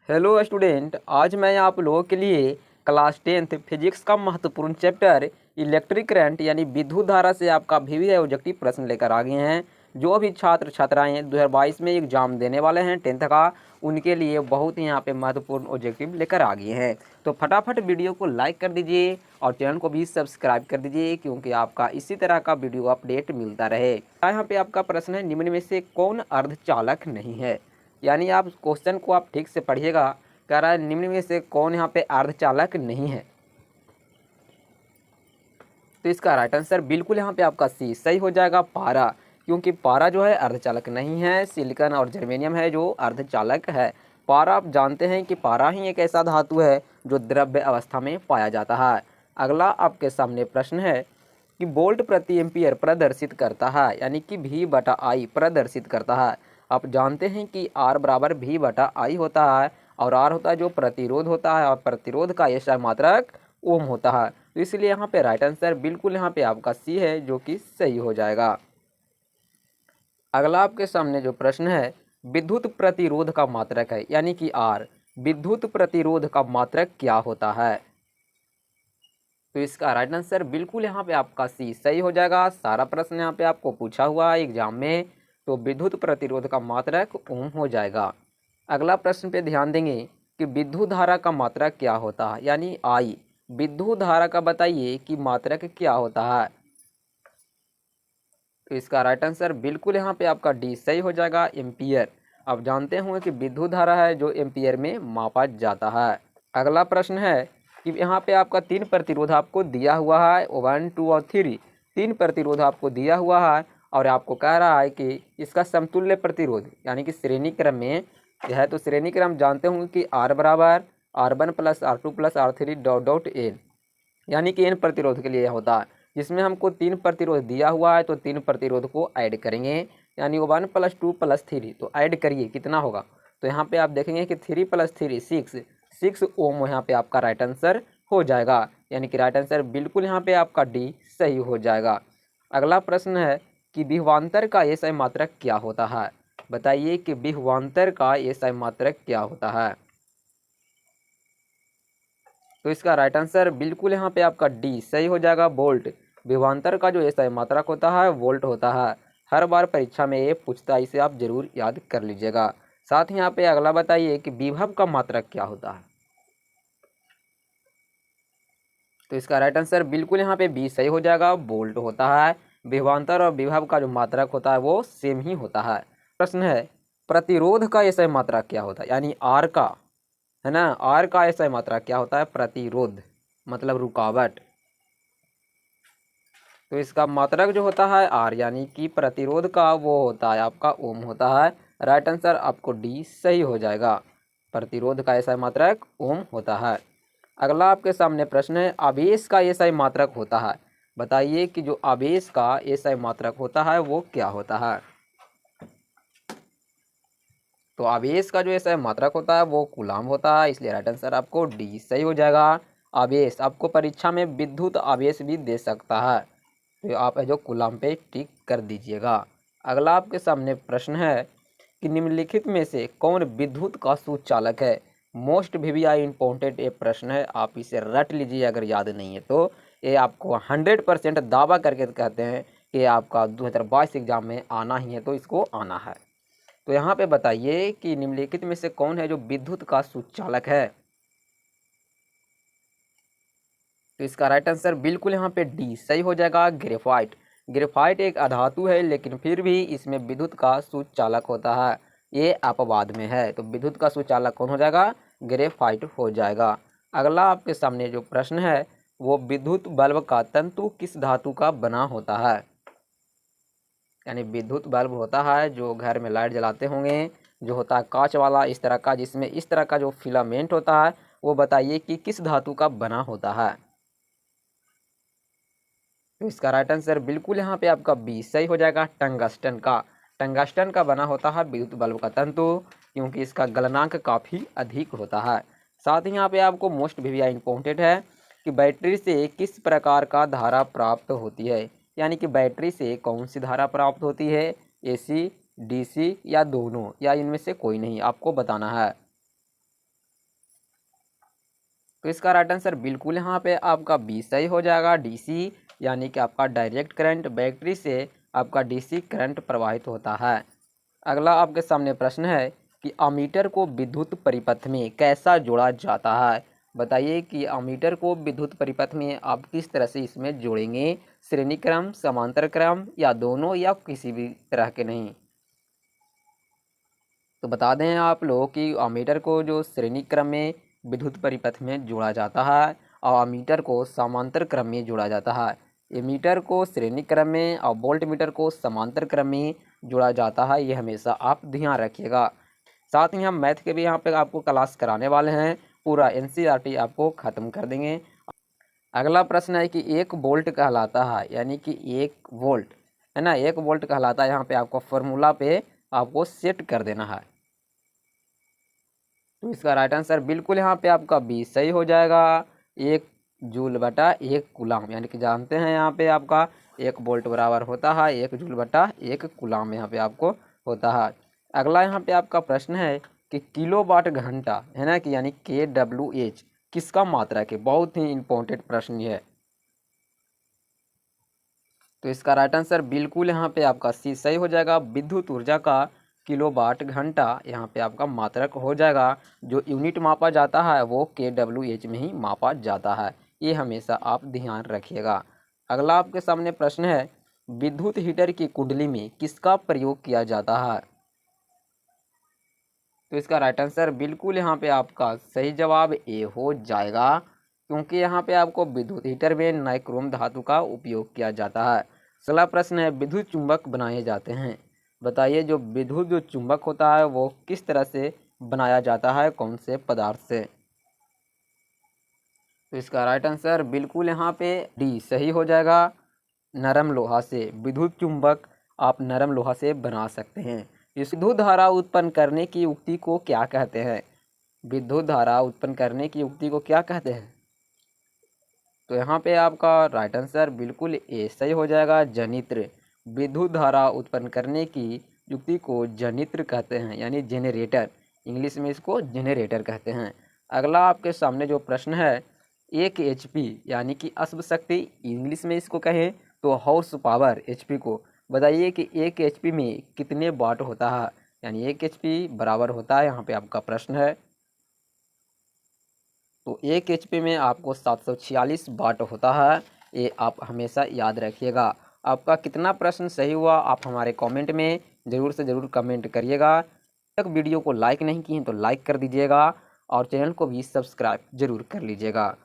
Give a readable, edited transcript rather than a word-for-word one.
Hello student, आज मैं आप लोगों के लिए क्लास 10th फिजिक्स का महत्वपूर्ण चैप्टर इलेक्ट्रिक करंट यानी विद्युत धारा से आपका वीवी ऑब्जेक्टिव प्रश्न लेकर आ गए हैं। जो भी छात्र छात्राएं 2022 में एग्जाम देने वाले हैं 10th का, उनके लिए बहुत ही यहाँ पे महत्वपूर्ण ऑब्जेक्टिव लेकर आ गए हैं। तो फटाफट वीडियो को लाइक कर दीजिए और चैनल को भी सब्सक्राइब कर दीजिए, क्योंकि आपका इसी तरह का वीडियो अपडेट मिलता रहे। यहाँ पे आपका प्रश्न है, निम्न में से कौन अर्धचालक नहीं है। यानी आप क्वेश्चन को आप ठीक से पढ़िएगा। कह रहा है निम्न में से कौन यहाँ पे अर्धचालक नहीं है। तो इसका राइट आंसर बिल्कुल यहाँ पे आपका सी सही हो जाएगा, पारा। क्योंकि पारा जो है अर्धचालक नहीं है, सिलिकॉन और जर्मेनियम है जो अर्धचालक है। पारा आप जानते हैं कि पारा ही एक ऐसा धातु है जो द्रव्य अवस्था में पाया जाता है। अगला आपके सामने प्रश्न है कि वोल्ट प्रति एम्पियर प्रदर्शित करता है, यानी कि V/I प्रदर्शित करता है। आप जानते हैं कि R बराबर V/I होता है, और R होता है जो प्रतिरोध होता है, और प्रतिरोध का ऐसा मात्रक ओम होता है। तो इसलिए यहाँ पे राइट आंसर बिल्कुल यहाँ पे आपका सी है, जो कि सही हो जाएगा। अगला आपके सामने जो प्रश्न है, विद्युत प्रतिरोध का मात्रक है, यानी कि R। विद्युत प्रतिरोध का मात्रक क्या होता है। तो इसका राइट आंसर बिल्कुल यहाँ पे आपका सी सही हो जाएगा। सारा प्रश्न यहाँ पे आपको पूछा हुआ है एग्जाम में, तो विद्युत प्रतिरोध का मात्रक ओम हो जाएगा। अगला प्रश्न पे ध्यान देंगे कि विद्युत धारा का मात्रक क्या होता है, यानी I। विद्युत धारा का बताइए कि मात्रक क्या होता है। तो इसका राइट आंसर बिल्कुल यहाँ पे आपका डी सही हो जाएगा, एम्पियर। आप जानते होंगे कि विद्युत धारा है जो एम्पियर में मापा जाता है। अगला प्रश्न है कि यहाँ पे आपका 3 प्रतिरोध आपको दिया हुआ है, 1, 2 और 3। 3 प्रतिरोध आपको दिया हुआ है, और आपको कह रहा है कि इसका समतुल्य प्रतिरोध, यानी कि श्रेणी क्रम में यह है। तो श्रेणी क्रम जानते होंगे कि R बराबर R1 + R2 + R3 dot dot N, यानी कि एन प्रतिरोध के लिए होता है। जिसमें हमको 3 प्रतिरोध दिया हुआ है, तो 3 प्रतिरोध को ऐड करेंगे, यानी 1 + 2 + 3। तो ऐड करिए कितना होगा। तो यहाँ पे आप देखेंगे कि 3 + 3 6 ओम यहाँ पे आपका राइट आंसर हो जाएगा, यानी कि राइट आंसर बिल्कुल यहाँ पे आपका डी सही हो जाएगा। अगला प्रश्न है कि विभवांतर का एसआई मात्रक क्या होता है। बताइए कि विभवांतर का एसआई मात्रक क्या होता है। तो इसका राइट आंसर बिल्कुल यहाँ पे आपका डी सही हो जाएगा, वोल्ट। विभवांतर का जो एसआई मात्रक होता है वोल्ट होता है। हर बार परीक्षा में ये पूछता है, इसे आप जरूर याद कर लीजिएगा। साथ ही यहाँ पे अगला बताइए कि विभव का मात्रक क्या होता है। तो इसका राइट आंसर बिल्कुल यहाँ पे बी सही हो जाएगा, वोल्ट होता है। विभवांतर और विभव का जो मात्रक होता है वो सेम ही होता है। प्रश्न है, प्रतिरोध का एसआई मात्रक क्या होता है, यानी आर का, है ना। आर का एसआई मात्रक क्या होता है, प्रतिरोध मतलब रुकावट। तो इसका मात्रक जो होता है आर, यानी कि प्रतिरोध का, वो होता है आपका ओम होता है। राइट आंसर आपको डी सही हो जाएगा, प्रतिरोध का एसआई मात्रक ओम होता है। अगला आपके सामने प्रश्न है, आवेश का एसआई मात्रक होता है। बताइए कि जो आवेश का एसआई मात्रक होता है वो क्या होता है। तो आवेश का जो एसआई मात्रक होता है वो कूलाम होता है, इसलिए राइट आंसर आपको डी सही हो जाएगा। आवेश आपको परीक्षा में विद्युत आवेश भी दे सकता है, तो आप जो कूलाम पे टिक कर दीजिएगा। अगला आपके सामने प्रश्न है कि निम्नलिखित में से कौन विद्युत का सूचचालक है। मोस्ट वीवीआई इम्पोर्टेंट ये प्रश्न है, आप इसे रट लीजिए अगर याद नहीं है तो। ये आपको 100% दावा करके कहते हैं कि आपका 2022 एग्जाम में आना ही है, तो इसको आना है। तो यहाँ पे बताइए कि निम्नलिखित में से कौन है जो विद्युत का सूचचालक है। तो इसका राइट आंसर बिल्कुल यहाँ पे डी सही हो जाएगा, ग्रेफाइट। ग्रेफाइट एक अधातु है, लेकिन फिर भी इसमें विद्युत का सूचचालक होता है, ये अपवाद में है। तो विद्युत का सूचचालक कौन हो जाएगा, ग्रेफाइट हो जाएगा। अगला आपके सामने जो प्रश्न है वो विद्युत बल्ब का तंतु किस धातु का बना होता है। यानी विद्युत बल्ब होता है जो घर में लाइट जलाते होंगे, जो होता है कांच वाला इस तरह का, जिसमें इस तरह का जो फिलामेंट होता है, वो बताइए कि किस धातु का बना होता है। तो इसका राइट आंसर बिल्कुल यहाँ पे आपका बी सही हो जाएगा, टंगस्टन का। टंगस्टन का बना होता है विद्युत बल्ब का तंतु, क्योंकि इसका गलनांक काफ़ी अधिक होता है। साथ ही यहाँ पे आपको मोस्ट वीवीआई इम्पोर्टेंट है कि बैटरी से किस प्रकार का धारा प्राप्त होती है। यानी कि बैटरी से कौन सी धारा प्राप्त होती है, एसी, डीसी या दोनों, या इनमें से कोई नहीं, आपको बताना है। तो इसका राइट आंसर बिल्कुल यहाँ पे आपका बी सही हो जाएगा, डीसी, यानी कि आपका डायरेक्ट करंट, बैटरी से आपका डीसी करंट प्रवाहित होता है। अगला आपके सामने प्रश्न है कि अमीटर को विद्युत परिपथ में कैसा जोड़ा जाता है। बताइए कि अमीटर को विद्युत परिपथ में आप किस तरह से इसमें जोड़ेंगे, श्रेणी क्रम, समांतर क्रम या दोनों या किसी भी तरह के नहीं। तो बता दें आप लोग कि अमीटर को जो श्रेणी क्रम में विद्युत परिपथ में जोड़ा जाता है और अमीटर को समांतर क्रम में जोड़ा जाता है। एमीटर को श्रेणी क्रम में और वोल्ट मीटर को समांतर क्रम में जोड़ा जाता है, ये हमेशा आप ध्यान रखिएगा। साथ ही हम मैथ के भी यहाँ पे आपको क्लास कराने वाले हैं, पूरा एनसीईआरटी आपको ख़त्म कर देंगे। अगला प्रश्न है कि एक वोल्ट कहलाता है, यानी कि एक वोल्ट है ना, एक वोल्ट कहलाता है, यहाँ पे आपको फॉर्मूला पे आपको सेट कर देना है। तो इसका राइट आंसर बिल्कुल यहाँ पे आपका बी सही हो जाएगा, 1 जूल/1 कूलाम, यानी कि जानते हैं यहाँ पे आपका 1 वोल्ट बराबर होता है 1 जूल/1 कूलाम यहाँ पे आपको होता है। अगला यहाँ पे आपका प्रश्न है कि किलोवाट घंटा है ना, कि यानी kWh किसका मात्रक है। बहुत ही इंपॉर्टेंट प्रश्न ये है। तो इसका राइट आंसर बिल्कुल यहाँ पे आपका सी सही हो जाएगा, विद्युत ऊर्जा का किलोवाट घंटा यहाँ पे आपका मात्रक हो जाएगा। जो यूनिट मापा जाता है वो kWh में ही मापा जाता है, ये हमेशा आप ध्यान रखिएगा। अगला आपके सामने प्रश्न है, विद्युत हीटर की कुंडली में किसका प्रयोग किया जाता है। तो इसका राइट आंसर बिल्कुल यहाँ पे आपका सही जवाब ए हो जाएगा, क्योंकि यहाँ पे आपको विद्युत हीटर में नाइक्रोम धातु का उपयोग किया जाता है। अगला प्रश्न है, विद्युत चुंबक बनाए जाते हैं। बताइए जो विद्युत जो चुंबक होता है वो किस तरह से बनाया जाता है, कौन से पदार्थ से। तो इसका राइट आंसर बिल्कुल यहाँ पे डी सही हो जाएगा, नरम लोहा से। विद्युत चुंबक आप नरम लोहा से बना सकते हैं। इस विद्युत धारा उत्पन्न करने की युक्ति को क्या कहते हैं। विद्युत धारा उत्पन्न करने की युक्ति को क्या कहते हैं। तो यहाँ पे आपका राइट आंसर बिल्कुल ए सही हो जाएगा, जनित्र। विद्युत धारा उत्पन्न करने की युक्ति को जनित्र कहते हैं, यानी जेनरेटर, इंग्लिश में इसको जेनरेटर कहते हैं। अगला आपके सामने जो प्रश्न है, 1 HP यानी कि अश्व शक्ति, इंग्लिश में इसको कहें तो हॉर्स पावर HP को। बताइए कि 1 HP में कितने वाट होता है, यानी 1 HP बराबर होता है, यहाँ पे आपका प्रश्न है। तो 1 HP में आपको 746 वाट होता है, ये आप हमेशा याद रखिएगा। आपका कितना प्रश्न सही हुआ आप हमारे कमेंट में ज़रूर से ज़रूर कमेंट करिएगा। तक वीडियो को लाइक नहीं किए तो लाइक कर दीजिएगा और चैनल को भी सब्सक्राइब ज़रूर कर लीजिएगा।